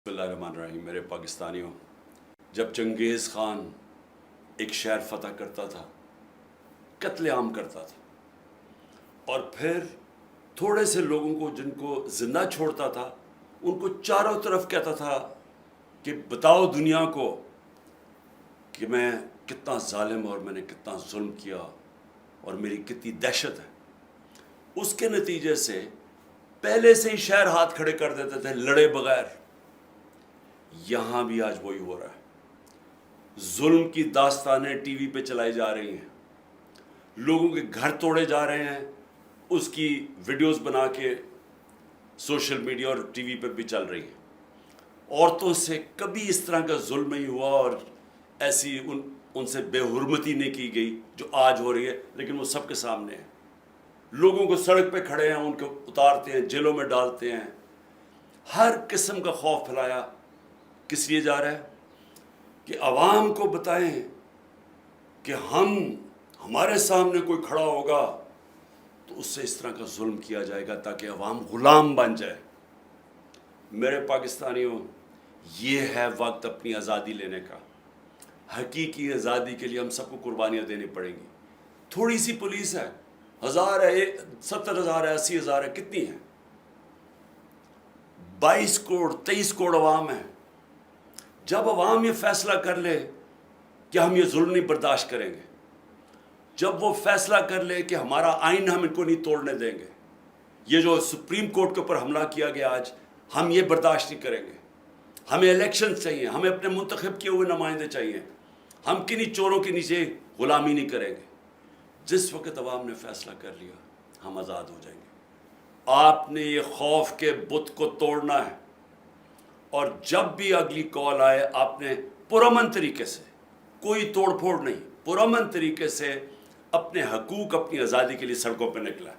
बिस्मिल्लाहिर्रहमानिर्रहीम। मेरे पाकिस्तानियों, जब चंगेज़ ख़ान एक शहर फ़तह करता था, कत्लेआम करता था और फिर थोड़े से लोगों को जिनको ज़िंदा छोड़ता था उनको चारों तरफ कहता था कि बताओ दुनिया को कि मैं कितना ज़ालिम और मैंने कितना जुल्म किया और मेरी कितनी दहशत है। उसके नतीजे से पहले से ही शहर हाथ खड़े कर देते थे लड़े बगैर। यहाँ भी आज वही हो रहा है। जुल्म की दास्तानें टीवी पे चलाई जा रही हैं, लोगों के घर तोड़े जा रहे हैं, उसकी वीडियोस बना के सोशल मीडिया और टीवी पे भी चल रही हैं। औरतों से कभी इस तरह का जुल्म नहीं हुआ और ऐसी उनसे बेहुरमती नहीं की गई जो आज हो रही है, लेकिन वो सबके सामने है। लोगों को सड़क पे खड़े हैं, उनको उतारते हैं, जेलों में डालते हैं। हर किस्म का खौफ फैलाया किस लिए जा रहा है कि अवाम को बताएं कि हमारे सामने कोई खड़ा होगा तो उससे इस तरह का जुल्म किया जाएगा ताकि अवाम गुलाम बन जाए। मेरे पाकिस्तानियों, ये है वक्त अपनी आज़ादी लेने का। हकीकी आज़ादी के लिए हम सबको कुर्बानियाँ देनी पड़ेंगी। थोड़ी सी पुलिस है, 1000 है, 70,000 है, 80,000 है, कितनी है? 22 करोड़ 23 करोड़ अवाम है। जब अवाम ये फैसला कर ले कि हम ये जुल्म नहीं बर्दाश्त करेंगे, जब वो फैसला कर ले कि हमारा आइन हम इनको नहीं तोड़ने देंगे, ये जो सुप्रीम कोर्ट के ऊपर हमला किया गया आज, हम ये बर्दाश्त नहीं करेंगे। हमें इलेक्शन चाहिए, हमें अपने मुंतखब किए हुए नुमाइंदे चाहिए, हम किन्हीं चोरों के नीचे गुलामी नहीं करेंगे। जिस वक्त अवाम ने फैसला कर लिया, हम आज़ाद हो जाएंगे। आपने ये खौफ के बुत को तोड़ना है और जब भी अगली कॉल आए आपने पुरअमन तरीके से, कोई तोड़ फोड़ नहीं, पुरअमन तरीके से अपने हकूक़, अपनी आज़ादी के लिए सड़कों पर निकला है।